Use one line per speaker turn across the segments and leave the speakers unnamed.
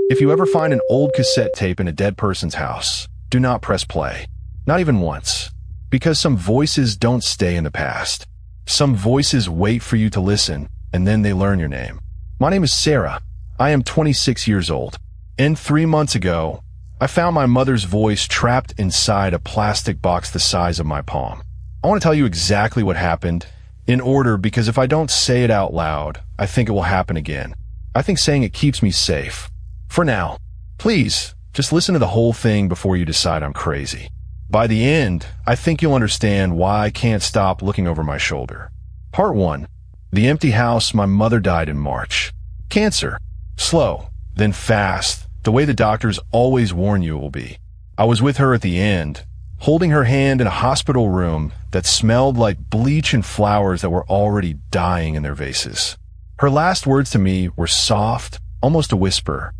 If you ever find an old cassette tape in a dead person's house, do not press play. Not even once. Because some voices don't stay in the past. Some voices wait for you to listen, and then they learn your name. My name is Sarah. I am 26 years old. And 3 months ago, I found my mother's voice trapped inside a plastic box the size of my palm. I want to tell you exactly what happened, in order, because if I don't say it out loud, I think it will happen again. I think saying it keeps me safe. For now. Please, just listen to the whole thing before you decide I'm crazy. By the end, I think you'll understand why I can't stop looking over my shoulder. Part 1. The empty house. My mother died in March. Cancer. Slow, then fast, the way the doctors always warn you it will be. I was with her at the end, holding her hand in a hospital room that smelled like bleach and flowers that were already dying in their vases. Her last words to me were soft, almost a whisper.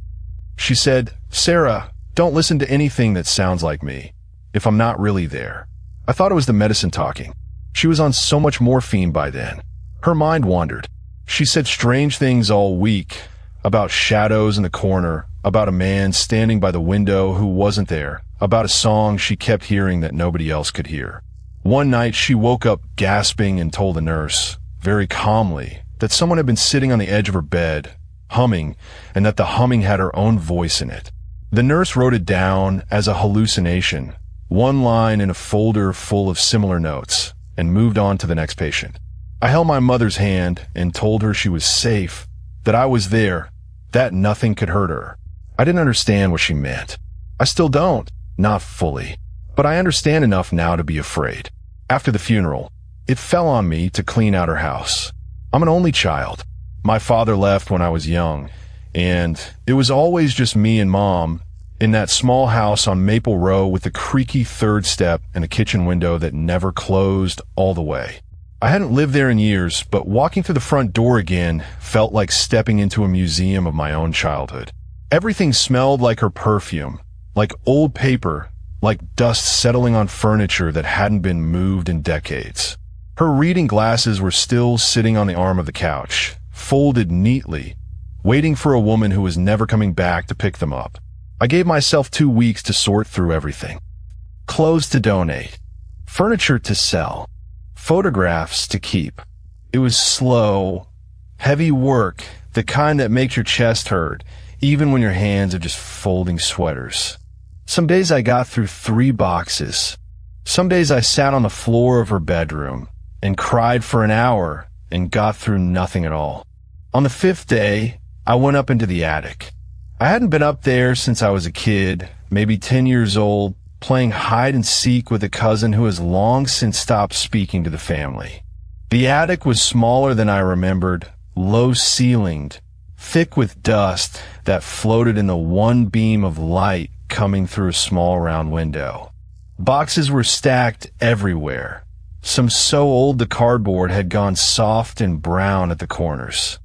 She said, "Sarah, don't listen to anything that sounds like me, if I'm not really there." I thought it was the medicine talking. She was on so much morphine by then. Her mind wandered. She said strange things all week, about shadows in the corner, about a man standing by the window who wasn't there, about a song she kept hearing that nobody else could hear. One night she woke up gasping and told the nurse, very calmly, that someone had been sitting on the edge of her bed, humming, and that the humming had her own voice in it. The nurse wrote it down as a hallucination, one line in a folder full of similar notes, and moved on to the next patient. I held my mother's hand and told her she was safe, that I was there, that nothing could hurt her. I didn't understand what she meant. I still don't, not fully, but I understand enough now to be afraid. After the funeral, it fell on me to clean out her house. I'm an only child. My father left when I was young, and it was always just me and Mom in that small house on Maple Row with the creaky third step and a kitchen window that never closed all the way. I hadn't lived there in years, but walking through the front door again felt like stepping into a museum of my own childhood. Everything smelled like her perfume, like old paper, like dust settling on furniture that hadn't been moved in decades. Her reading glasses were still sitting on the arm of the couch, folded neatly, waiting for a woman who was never coming back to pick them up. I gave myself 2 weeks to sort through everything. Clothes to donate, furniture to sell, photographs to keep. It was slow, heavy work, the kind that makes your chest hurt, even when your hands are just folding sweaters. Some days I got through 3 boxes. Some days I sat on the floor of her bedroom and cried for an hour and got through nothing at all. On the 5th day, I went up into the attic. I hadn't been up there since I was a kid, maybe 10 years old, playing hide and seek with a cousin who has long since stopped speaking to the family. The attic was smaller than I remembered, low-ceilinged, thick with dust that floated in the one beam of light coming through a small round window. Boxes were stacked everywhere, some so old the cardboard had gone soft and brown at the corners.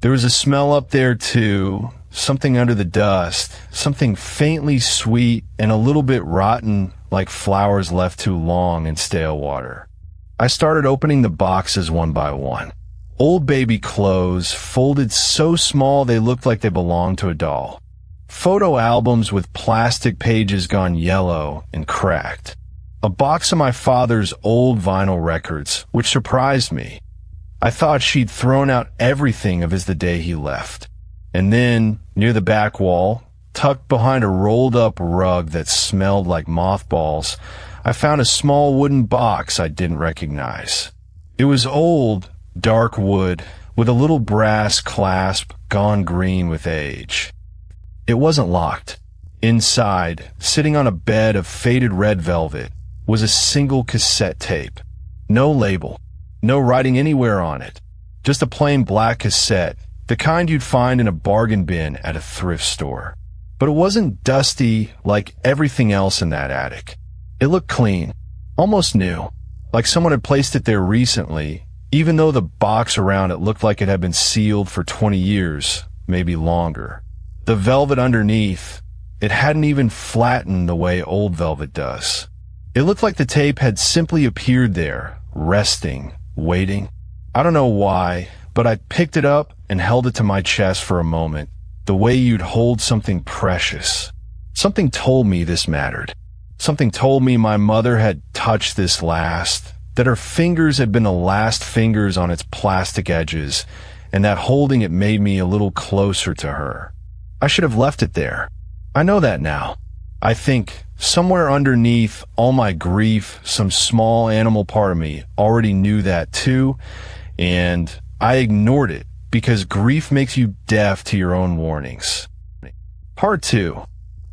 There was a smell up there too, something under the dust, something faintly sweet and a little bit rotten, like flowers left too long in stale water. I started opening the boxes one by one. Old baby clothes, folded so small they looked like they belonged to a doll. Photo albums with plastic pages gone yellow and cracked. A box of my father's old vinyl records, which surprised me. I thought she'd thrown out everything of his the day he left. And then, near the back wall, tucked behind a rolled-up rug that smelled like mothballs, I found a small wooden box I didn't recognize. It was old, dark wood, with a little brass clasp gone green with age. It wasn't locked. Inside, sitting on a bed of faded red velvet, was a single cassette tape. No label, no writing anywhere on it. Just a plain black cassette, the kind you'd find in a bargain bin at a thrift store. But it wasn't dusty like everything else in that attic. It looked clean, almost new, like someone had placed it there recently, even though the box around it looked like it had been sealed for 20 years, maybe longer. The velvet underneath, it hadn't even flattened the way old velvet does. It looked like the tape had simply appeared there, resting, waiting. I don't know why, but I picked it up and held it to my chest for a moment, the way you'd hold something precious. Something told me this mattered. Something told me my mother had touched this last, that her fingers had been the last fingers on its plastic edges, and that holding it made me a little closer to her. I should have left it there. I know that now. I think somewhere underneath all my grief, some small animal part of me already knew that too, and I ignored it because grief makes you deaf to your own warnings. Part 2.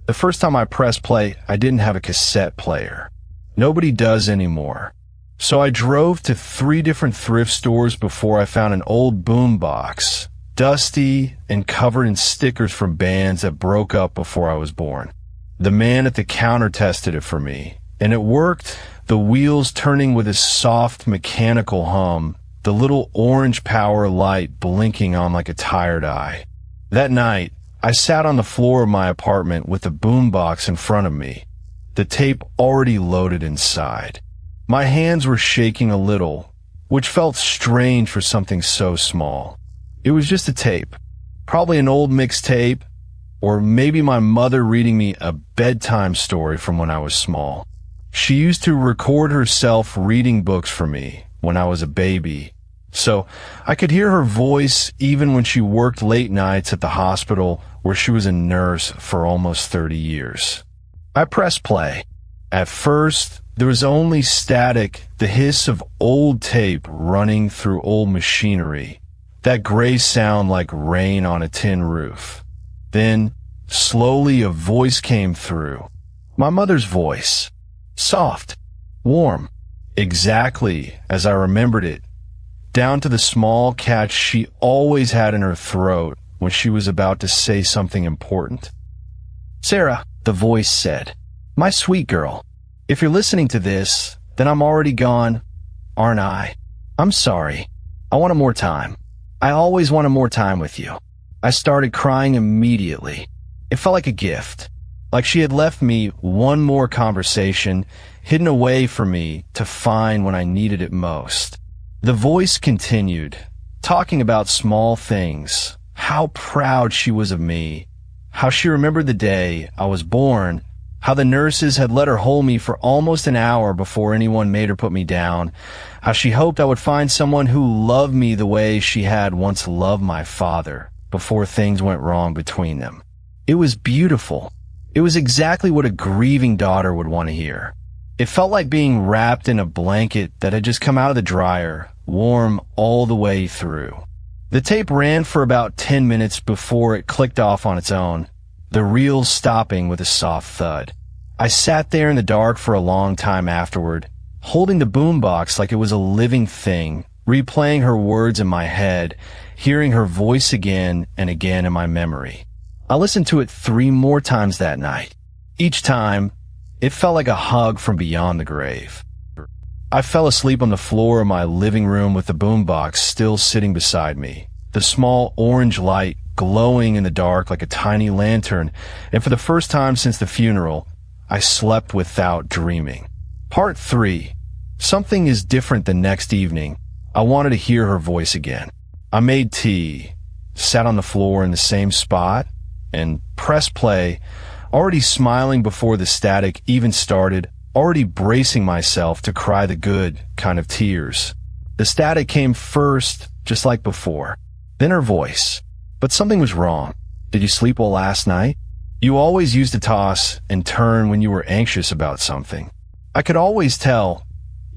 The first time I pressed play, I didn't have a cassette player. Nobody does anymore. So I drove to 3 different thrift stores before I found an old boombox, dusty and covered in stickers from bands that broke up before I was born. The man at the counter tested it for me, and it worked, the wheels turning with a soft mechanical hum, the little orange power light blinking on like a tired eye. That night, I sat on the floor of my apartment with the boombox in front of me, the tape already loaded inside. My hands were shaking a little, which felt strange for something so small. It was just a tape, probably an old mixtape, or maybe my mother reading me a bedtime story from when I was small. She used to record herself reading books for me when I was a baby, so I could hear her voice even when she worked late nights at the hospital where she was a nurse for almost 30 years. I pressed play. At first, there was only static, the hiss of old tape running through old machinery, that gray sound like rain on a tin roof. Then, slowly a voice came through. My mother's voice. Soft, warm, exactly as I remembered it, down to the small catch she always had in her throat when she was about to say something important. "Sarah," the voice said, "my sweet girl, if you're listening to this, then I'm already gone, aren't I? I'm sorry. I wanted more time. I always wanted more time with you." I started crying immediately. It felt like a gift, like she had left me one more conversation hidden away for me to find when I needed it most. The voice continued, talking about small things, how proud she was of me, how she remembered the day I was born, how the nurses had let her hold me for almost an hour before anyone made her put me down, how she hoped I would find someone who loved me the way she had once loved my father before things went wrong between them. It was beautiful. It was exactly what a grieving daughter would want to hear. It felt like being wrapped in a blanket that had just come out of the dryer, warm all the way through. The tape ran for about 10 minutes before it clicked off on its own, the reel stopping with a soft thud. I sat there in the dark for a long time afterward, holding the boombox like it was a living thing, replaying her words in my head, hearing her voice again and again in my memory. I listened to it 3 more times that night. Each time, it felt like a hug from beyond the grave. I fell asleep on the floor of my living room with the boombox still sitting beside me, the small orange light glowing in the dark like a tiny lantern, and for the first time since the funeral, I slept without dreaming. Part 3. Something is different the next evening. I wanted to hear her voice again. I made tea, sat on the floor in the same spot, and pressed play, already smiling before the static even started, already bracing myself to cry the good kind of tears. The static came first, just like before. Then her voice. But something was wrong. Did you sleep well last night? You always used to toss and turn when you were anxious about something. I could always tell,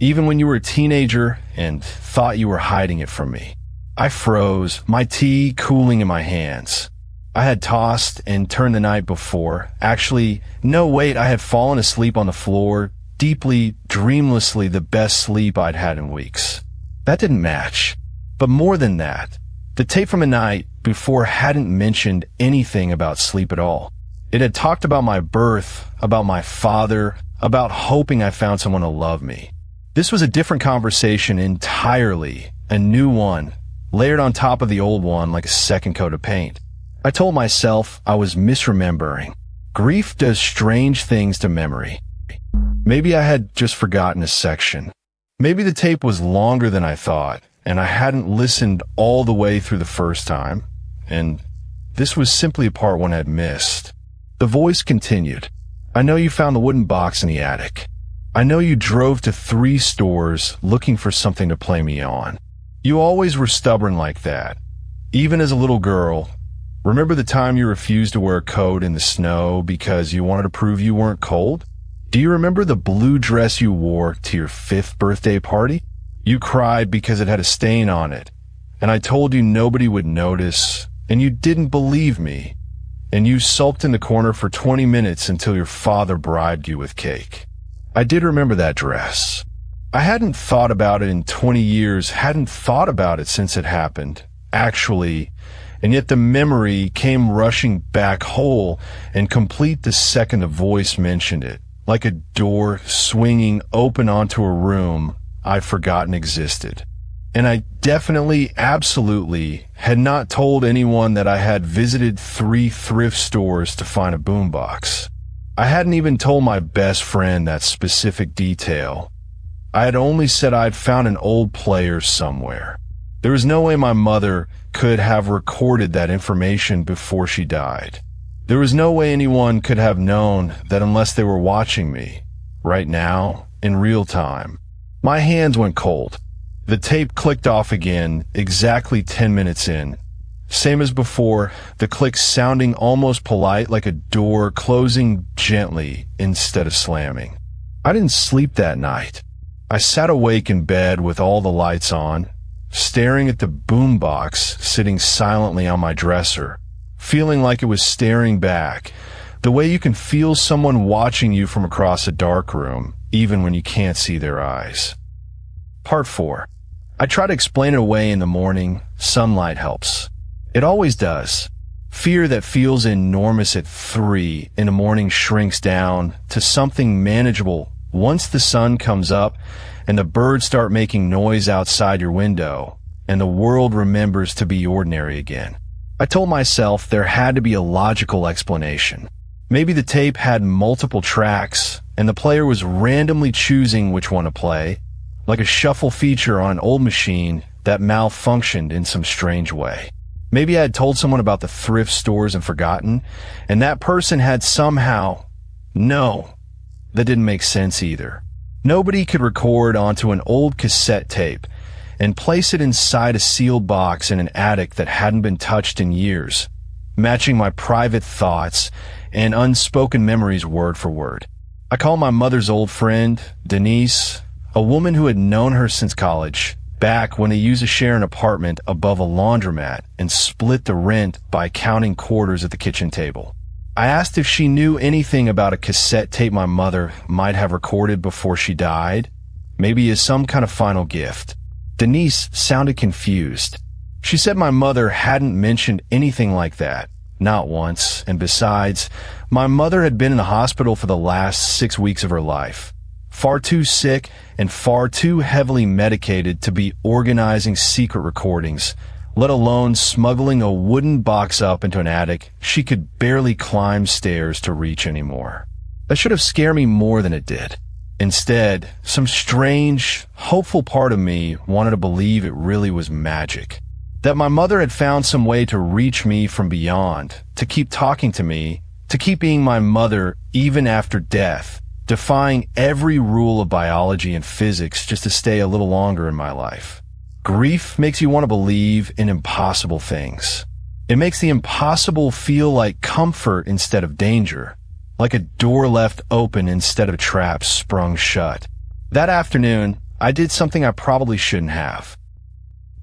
even when you were a teenager and thought you were hiding it from me. I froze, my tea cooling in my hands. I had tossed and turned the night before. Actually, no, wait, I had fallen asleep on the floor, deeply, dreamlessly the best sleep I'd had in weeks. That didn't match. But more than that, the tape from the night before hadn't mentioned anything about sleep at all. It had talked about my birth, about my father, about hoping I found someone to love me. This was a different conversation entirely, a new one, layered on top of the old one like a second coat of paint. I told myself I was misremembering. Grief does strange things to memory. Maybe I had just forgotten a section. Maybe the tape was longer than I thought, and I hadn't listened all the way through the first time. And this was simply a part one had missed. The voice continued. I know you found the wooden box in the attic. I know you drove to 3 stores looking for something to play me on. You always were stubborn like that. Even as a little girl, remember the time you refused to wear a coat in the snow because you wanted to prove you weren't cold? Do you remember the blue dress you wore to your 5th birthday party? You cried because it had a stain on it, and I told you nobody would notice, and you didn't believe me, and you sulked in the corner for 20 minutes until your father bribed you with cake. I did remember that dress. I hadn't thought about it in 20 years, hadn't thought about it since it happened, actually, and yet the memory came rushing back whole and complete the second the voice mentioned it, like a door swinging open onto a room I'd forgotten existed. And I definitely, absolutely, had not told anyone that I had visited 3 thrift stores to find a boombox. I hadn't even told my best friend that specific detail. I had only said I'd found an old player somewhere. There was no way my mother could have recorded that information before she died. There was no way anyone could have known that unless they were watching me, right now, in real time. My hands went cold. The tape clicked off again, exactly 10 minutes in. Same as before, the click sounding almost polite, like a door closing gently instead of slamming. I didn't sleep that night. I sat awake in bed with all the lights on, staring at the boombox sitting silently on my dresser, feeling like it was staring back, the way you can feel someone watching you from across a dark room, even when you can't see their eyes. Part 4. I try to explain it away in the morning. Sunlight helps. It always does. Fear that feels enormous at 3 in the morning shrinks down to something manageable once the sun comes up and the birds start making noise outside your window and the world remembers to be ordinary again. I told myself there had to be a logical explanation. Maybe the tape had multiple tracks and the player was randomly choosing which one to play, like a shuffle feature on an old machine that malfunctioned in some strange way. Maybe I had told someone about the thrift stores and forgotten, and that person had somehow... No, that didn't make sense either. Nobody could record onto an old cassette tape and place it inside a sealed box in an attic that hadn't been touched in years, matching my private thoughts and unspoken memories word for word. I called my mother's old friend, Denise, a woman who had known her since college, back when they used to share an apartment above a laundromat and split the rent by counting quarters at the kitchen table. I asked if she knew anything about a cassette tape my mother might have recorded before she died, maybe as some kind of final gift. Denise sounded confused. She said my mother hadn't mentioned anything like that, not once, and besides, my mother had been in the hospital for the last 6 weeks of her life. Far too sick and far too heavily medicated to be organizing secret recordings, let alone smuggling a wooden box up into an attic she could barely climb stairs to reach anymore. That should have scared me more than it did. Instead, some strange, hopeful part of me wanted to believe it really was magic. That my mother had found some way to reach me from beyond, to keep talking to me, to keep being my mother even after death, defying every rule of biology and physics just to stay a little longer in my life. Grief makes you want to believe in impossible things. It makes the impossible feel like comfort instead of danger, like a door left open instead of a trap sprung shut. That afternoon, I did something I probably shouldn't have.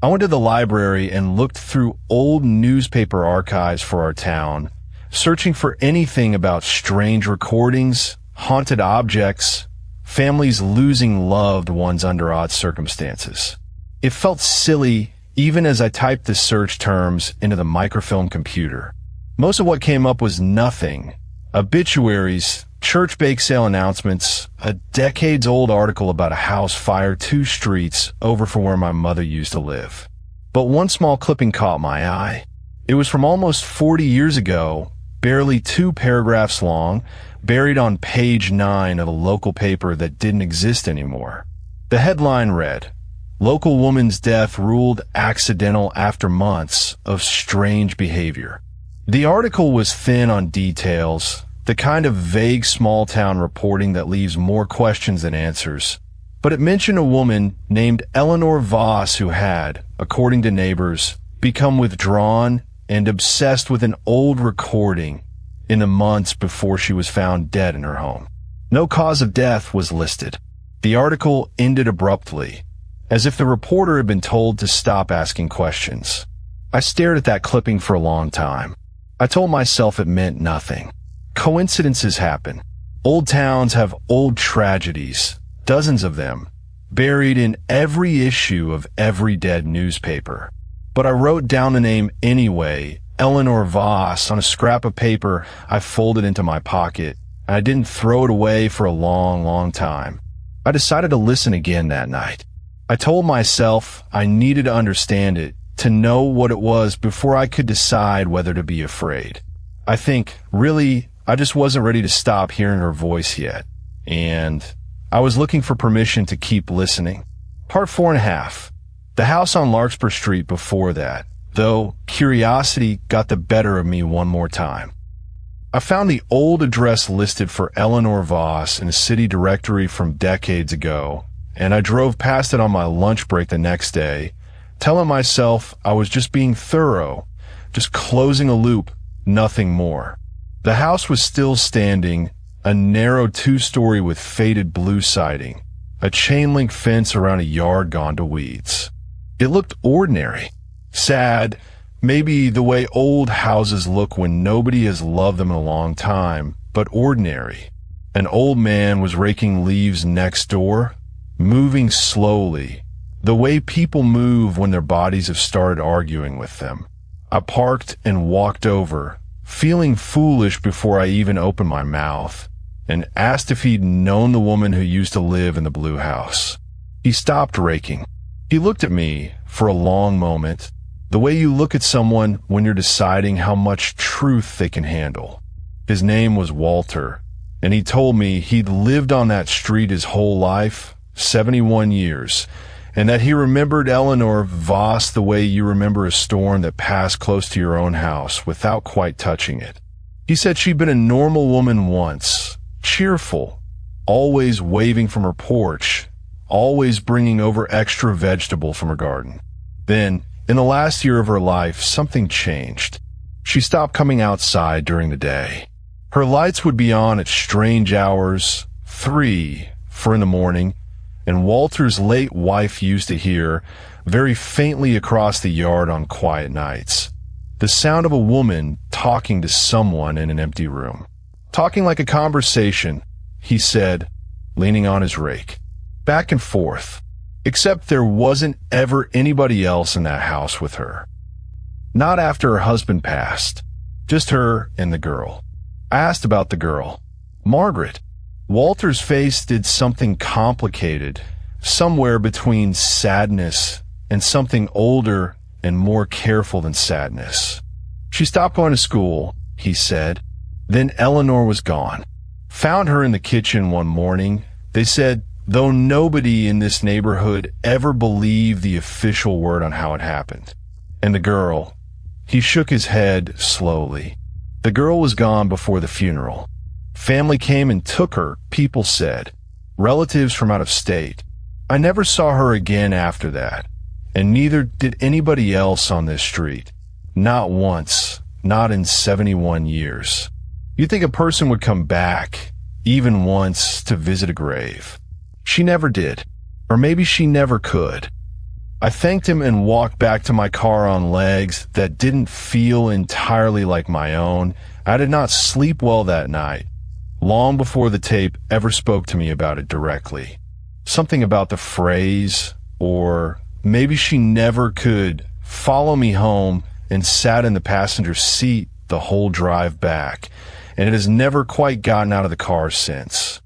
I went to the library and looked through old newspaper archives for our town, searching for anything about strange recordings, haunted objects, families losing loved ones under odd circumstances. It felt silly even as I typed the search terms into the microfilm computer. Most of what came up was nothing. Obituaries, church bake sale announcements, a decades-old article about a house fired 2 streets over from where my mother used to live. But one small clipping caught my eye. It was from almost 40 years ago, barely 2 paragraphs long, buried on page 9 of a local paper that didn't exist anymore. The headline read, "Local woman's death ruled accidental after months of strange behavior." The article was thin on details, the kind of vague small-town reporting that leaves more questions than answers. But it mentioned a woman named Eleanor Voss who had, according to neighbors, become withdrawn and obsessed with an old recording in the months before she was found dead in her home. No cause of death was listed. The article ended abruptly, as if the reporter had been told to stop asking questions. I stared at that clipping for a long time. I told myself it meant nothing. Coincidences happen. Old towns have old tragedies, dozens of them, buried in every issue of every dead newspaper. But I wrote down the name anyway, Eleanor Voss, on a scrap of paper I folded into my pocket, and I didn't throw it away for a long, long time. I decided to listen again that night. I told myself I needed to understand it, to know what it was before I could decide whether to be afraid. I think, really, I just wasn't ready to stop hearing her voice yet, and I was looking for permission to keep listening. Part 4.5. The house on Larkspur Street before that, though curiosity got the better of me one more time. I found the old address listed for Eleanor Voss in a city directory from decades ago, and I drove past it on my lunch break the next day, telling myself I was just being thorough, just closing a loop, nothing more. The house was still standing, a narrow 2-story with faded blue siding, a chain-link fence around a yard gone to weeds. It looked ordinary, sad, maybe the way old houses look when nobody has loved them in a long time, but ordinary. An old man was raking leaves next door, moving slowly, the way people move when their bodies have started arguing with them. I parked and walked over, feeling foolish before I even opened my mouth, and asked if he'd known the woman who used to live in the blue house. He stopped raking. He looked at me for a long moment, the way you look at someone when you're deciding how much truth they can handle. His name was Walter, and he told me he'd lived on that street his whole life, 71 years, and that he remembered Eleanor Voss the way you remember a storm that passed close to your own house without quite touching it. He said she'd been a normal woman once, cheerful, always waving from her porch, always bringing over extra vegetable from her garden. Then, in the last year of her life, something changed. She stopped coming outside during the day. Her lights would be on at strange hours, 3, 4 in the morning, and Walter's late wife used to hear, very faintly across the yard on quiet nights, the sound of a woman talking to someone in an empty room. Talking like a conversation, he said, leaning on his rake. Back and forth. Except there wasn't ever anybody else in that house with her. Not after her husband passed. Just her and the girl. I asked about the girl. Margaret. Walter's face did something complicated, somewhere between sadness and something older and more careful than sadness. She stopped going to school, he said. Then Eleanor was gone. Found her in the kitchen one morning. They said, though nobody in this neighborhood ever believed the official word on how it happened. And the girl, he shook his head slowly. The girl was gone before the funeral. Family came and took her, people said. Relatives from out of state. I never saw her again after that, and neither did anybody else on this street. Not once, not in 71 years. You'd think a person would come back, even once, to visit a grave. She never did, or maybe she never could. I thanked him and walked back to my car on legs that didn't feel entirely like my own. I did not sleep well that night, long before the tape ever spoke to me about it directly. Something about the phrase, or maybe she never could, follow me home and sat in the passenger seat the whole drive back, and it has never quite gotten out of the car since.